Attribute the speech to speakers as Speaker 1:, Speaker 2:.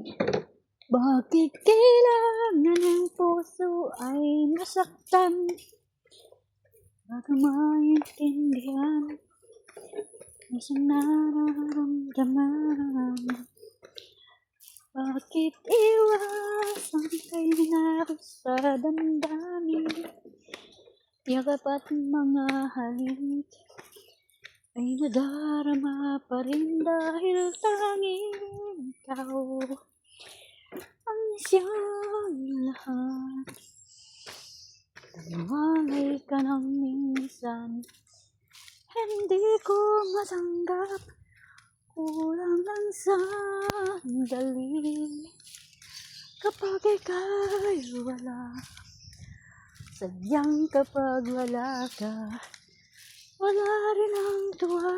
Speaker 1: Bakit kailangan ang puso ay masaktan bago maintindihan ang isang nararamdaman? Bakit iwasan kay narap sa damdamin? Yakap at mga halik ay nadarama pa rin dahil tanging ikaw ang siyang lahat. Taniwalay ka ng minsan, hindi ko matanggap. Kulang lang sandali kapag ika'y wala. Sadyang kapag wala ka, wala rin ang tuwa.